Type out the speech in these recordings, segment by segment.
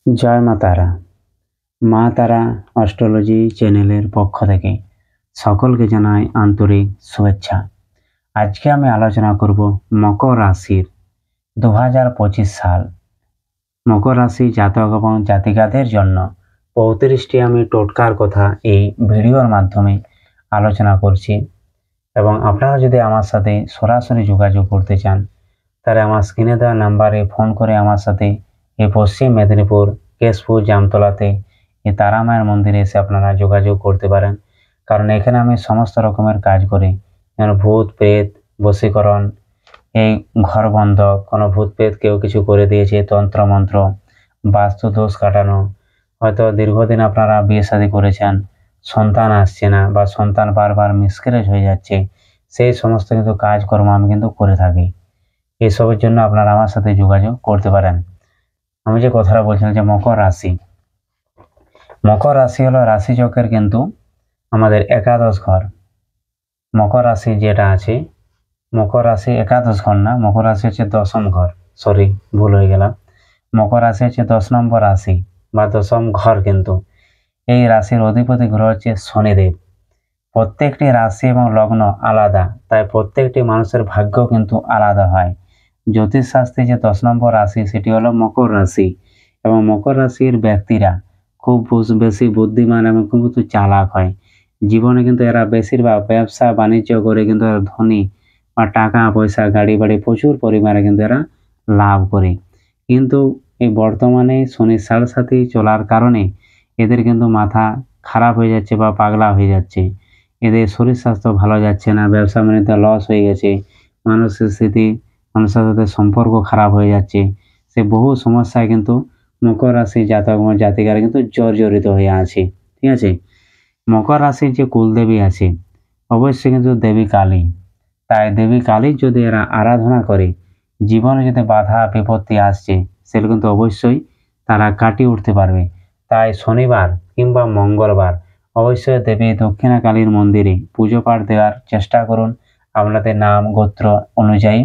জয় মা তারা। মা তারা অ্যাস্ট্রোলজি চ্যানেলের পক্ষ থেকে সকলকে জানাই আন্তরিক শুভেচ্ছা। আজকে আমি আলোচনা করব মকর রাশির 2025 সাল মকর রাশি জাতক এবং জাতিকাদের জন্য 35টি আমি টোটকার কথা এই ভিডিওর মাধ্যমে আলোচনা করছি। এবং আপনারা যদি আমার সাথে সরাসরি যোগাযোগ করতে চান তাহলে আমার স্ক্রিনে দেওয়া নাম্বারে ফোন করে আমার সাথে এই পশ্চিম মেদিনীপুর কেশপুর জামতলাতে এই তারা মায়ের মন্দিরে এসে আপনারা যোগাযোগ করতে পারেন। কারণ এখানে আমি সমস্ত রকমের কাজ করি, যেমন ভূত প্রেত বশীকরণ, এই ঘর বন্ধ, কোনো ভূত প্রেত কেউ কিছু করে দিয়েছে, তন্ত্র মন্ত্র, বাস্তু দোষ কাটানো, হয়তো দীর্ঘদিন আপনারা বিয়ে শাদী করেছেন, সন্তান আসছে না বা সন্তান বারবার মিসক্যারেজ হয়ে যাচ্ছে, সেই সমস্ত কিন্তু কাজকর্ম আমি কিন্তু করে থাকি। এসবের জন্য আপনারা আমার সাথে যোগাযোগ করতে পারেন। আমি যে কথাটা বলছিলাম যে মকর রাশি হলো রাশিচক্রের কিন্তু আমাদের একাদশ ঘর। মকর রাশি যেটা আছে, মকর রাশি একাদশ ঘর না, মকর রাশি হচ্ছে দশম ঘর। সরি, ভুল হয়ে গেলাম। মকর রাশি হচ্ছে 10 নম্বর রাশি বা দশম ঘর। কিন্তু এই রাশির অধিপতি গ্রহ হচ্ছে শনিদেব। প্রত্যেকটি রাশি এবং লগ্ন আলাদা, তাই প্রত্যেকটি মানুষের ভাগ্য কিন্তু আলাদা হয়। জ্যোতিষশাস্ত্রে যে 10 নম্বর রাশি সেটি হলো মকর রাশি, এবং মকর রাশির ব্যক্তিরা খুব বেশি বুদ্ধিমান এবং খুব চালাক হয়। জীবনে কিন্তু এরা বেশিরভাগ ব্যবসা বাণিজ্য করে কিন্তু এরা ধনী বা টাকা পয়সা গাড়ি বাড়ি প্রচুর পরিমাণে কিন্তু এরা লাভ করে। কিন্তু এই বর্তমানে শনির সাড়ে চলার কারণে এদের কিন্তু মাথা খারাপ হয়ে যাচ্ছে বা পাগলা হয়ে যাচ্ছে। এদের শরীর স্বাস্থ্য ভালো যাচ্ছে না, ব্যবসা বাণিজ্য লস হয়ে গেছে, মানুষের স্মৃতি, মানুষের সাথে সম্পর্ক খারাপ হয়ে যাচ্ছে। সে বহু সমস্যায় কিন্তু মকর রাশি জাতক এবং জাতিকারা কিন্তু জর্জরিত হয়ে আছে। ঠিক আছে, মকর রাশির যে কুলদেবী আছে অবশ্যই কিন্তু দেবী কালী। তাই দেবী কালীর যদি এরা আরাধনা করে, জীবনে যদি বাধা বিপত্তি আসছে সেগুলো কিন্তু অবশ্যই তারা কাটিয়ে উঠতে পারবে। তাই শনিবার কিংবা মঙ্গলবার অবশ্যই দেবী দক্ষিণা কালীর মন্দিরে পুজো পাঠ দেওয়ার চেষ্টা করুন আপনাদের নাম গোত্র অনুযায়ী।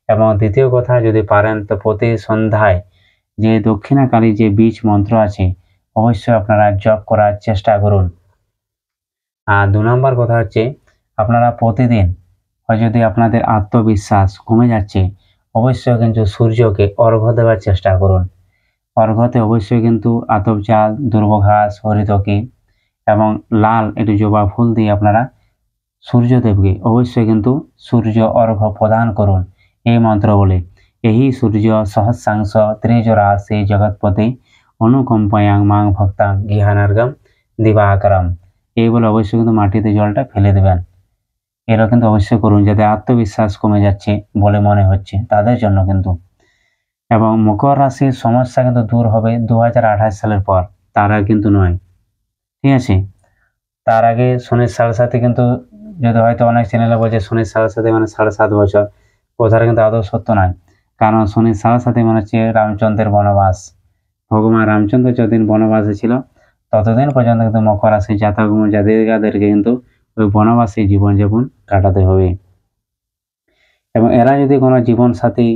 এবং দ্বিতীয় কথা, যদি পারেন তো প্রতি সন্ধ্যায় যে দক্ষিণা কালীর যে বীজ মন্ত্র আছে অবশ্যই আপনারা জপ করার চেষ্টা করুন। আর 2 নম্বর কথা হচ্ছে, আপনারা প্রতিদিন যদি আপনাদের আত্মবিশ্বাস কমে যাচ্ছে অবশ্যই কিন্তু সূর্যকে অর্ঘ্য দেওয়ার চেষ্টা করুন। অর্ঘ্যতে অবশ্যই কিন্তু আতপ চাল, দুর্বঘাস, হরিতকি এবং লাল একটু জবা ফুল দিয়ে আপনারা সূর্যদেবকে অবশ্যই কিন্তু সূর্য অর্ঘ্য প্রদান করুন এই মন্ত্র বলে। এই সূর্য সহস্রাংশ ত্রিজরাশি জগৎপতি অনুকম্পায়াং মাং ভক্তাং গৃহানার্গম দিবাকরম, এই বলে অবশ্যই কিন্তু মাটিতে জলটা ফেলে দেবেন। এরা কিন্তু অবশ্যই করুন যাতে আত্মবিশ্বাস কমে যাচ্ছে বলে মনে হচ্ছে তাদের জন্য কিন্তু। এবং মকর রাশির সমস্যা কিন্তু দূর হবে 2028 সালের পর, তার আগে কিন্তু নয়। ঠিক আছে, তার আগে শনির সাড়ে কিন্তু, যদি হয়তো অনেক চ্যানেলে বলছে শনির সাড়ে মানে 7.5 বছর, কথাটা কিন্তু আদৌ সত্য নয়। কারণ শনির সাড়ে মানে হচ্ছে রামচন্দ্রের বনবাস। ভগবান রামচন্দ্র যতদিন বনবাসে ছিল ততদিন পর্যন্ত কিন্তু মকর রাশি জাতক এবং জাতিকাদেরকে কিন্তু ওই বনবাসী জীবনযাপন কাটাতে হবে। এবং এরা যদি কোনো জীবন সাথী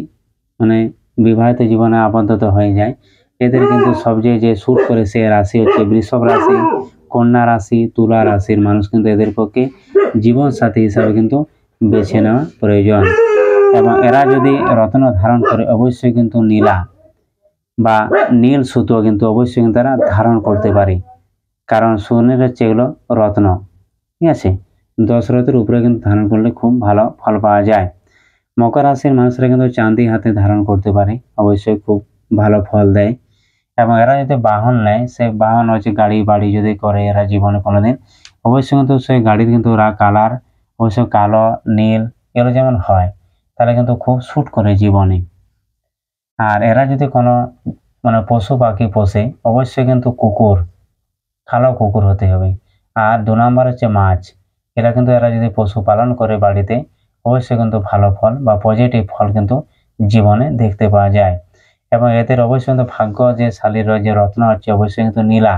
মানে বিবাহিত জীবনে আবদ্ধত হয়ে যায়, এদের কিন্তু সবচেয়ে যে শুট করে সে রাশি হচ্ছে বৃষভ রাশি, কন্যা রাশি, তুলা রাশির মানুষ কিন্তু এদের পক্ষে জীবন সাথী হিসাবে কিন্তু বেছে নেওয়া প্রয়োজন। এবং এরা যদি রত্ন ধারণ করে অবশ্যই কিন্তু নীলা বা নীল সুতো কিন্তু অবশ্যই কিন্তু তারা ধারণ করতে পারে, কারণ শনির হচ্ছে এগুলো রত্ন। ঠিক আছে, 10 রত্নের উপরে কিন্তু ধারণ করলে খুব ভালো ফল পাওয়া যায়। মকর রাশির মানুষরা কিন্তু চাঁদি হাতে ধারণ করতে পারে, অবশ্যই খুব ভালো ফল দেয়। এবং এরা যদি বাহন নেয়, সে বাহন হচ্ছে গাড়ি বাড়ি যদি করে এরা জীবনে কোনোদিন, অবশ্যই কিন্তু সেই গাড়ির কিন্তু ওরা কালার অবশ্যই কালো নীল এগুলো যেমন হয় তাহলে কিন্তু খুব স্যুট করে জীবনে। আর এরা যদি কোনো মানে পশু পাখি পোষে অবশ্যই কিন্তু কুকুর, কালো কুকুর হতে হবে। আর 2 নম্বর হচ্ছে মাছ। এরা কিন্তু এরা যদি পশুপালন করে বাড়িতে অবশ্যই কিন্তু ভালো ফল বা পজিটিভ ফল কিন্তু জীবনে দেখতে পাওয়া যায়। এবং এদের অবশ্যই কিন্তু ভাগ্য যে শালীর যে রত্ন হচ্ছে অবশ্যই কিন্তু নীলা।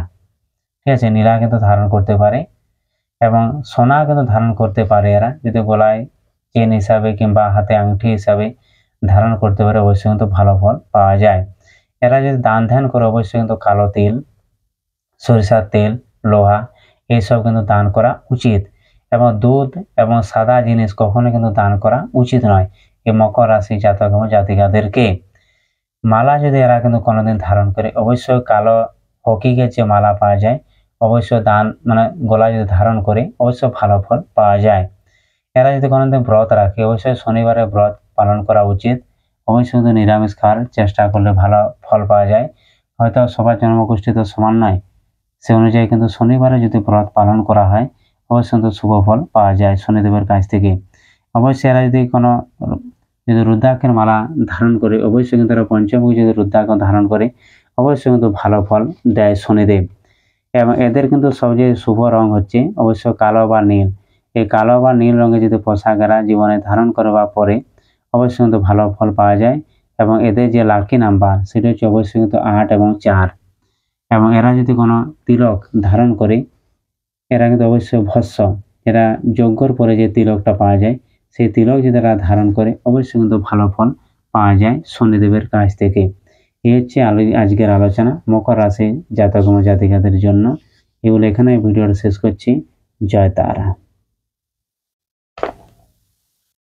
ঠিক আছে, নীলা কিন্তু ধারণ করতে পারে এবং সোনা কিন্তু ধারণ করতে পারে। এরা যদি গলায় চেন হিসাবে কিংবা হাতে আংটি হিসাবে ধারণ করতে পারে অবশ্যই কিন্তু ভালো ফল পাওয়া যায়। এরা যদি দান ধ্যান করে অবশ্যই কিন্তু কালো তিল, সরিষার তেল, লোহা এইসব কিন্তু দান করা উচিত। এবং দুধ এবং সাদা জিনিস কখনো কিন্তু দান করা উচিত নয় এই মকর রাশি জাতক এবং জাতিকাদেরকে। মালা যদি এরা কিন্তু কোনোদিন ধারণ করে, অবশ্যই কালো হকিকে যে মালা পাওয়া যায়, অবশ্যই দান মানে গলায় যদি ধারণ করে অবশ্যই ভালো ফল পাওয়া যায়। এরা যদি কোনোদিন ব্রত রাখে, অবশ্যই শনিবারে ব্রত পালন করা উচিত। অবশ্যই কিন্তু নিরামিষ খাওয়ার চেষ্টা করলে ভালো ফল পাওয়া যায়। হয়তো সবার জন্মগোষ্ঠী তো সমান নয়, সে অনুযায়ী কিন্তু শনিবারে যদি ব্রত পালন করা হয় অবশ্যই কিন্তু শুভ ফল পাওয়া যায় শনিদেবের কাছ থেকে। অবশ্যই এরা যদি কোনো রুদ্রাক্ষের মালা ধারণ করে, অবশ্যই কিন্তু এরা পঞ্চমুখী যদি রুদ্রাক্ষ ধারণ করে অবশ্যই কিন্তু ভালো ফল দেয় শনিদেব। এবং এদের কিন্তু সবচেয়ে শুভ রং হচ্ছে অবশ্য কালো বা নীল। এই কালো বা নীল রঙে যদি পোশাক এরা জীবনে ধারণ করে বা পরে অবশ্যই কিন্তু ভালো ফল পাওয়া যায়। এবং এদের যে লাকি নাম্বার সেটা হচ্ছে অবশ্যই কিন্তু 8 এবং 4। এবং এরা যদি কোনো তিলক ধারণ করে, এরা কিন্তু অবশ্যই ভস্য, এরা যজ্ঞর পরে যে তিলকটা পাওয়া যায় সেই তিলক যদি এরা ধারণ করে অবশ্যই কিন্তু ভালো ফল পাওয়া যায় শনিদেবের কাছ থেকে। এই হচ্ছে আজকের আলোচনা মকর রাশি জাতক এবং জাতিকাদের জন্য। এগুলো এখানে ভিডিওটা শেষ করছি। জয় তারা।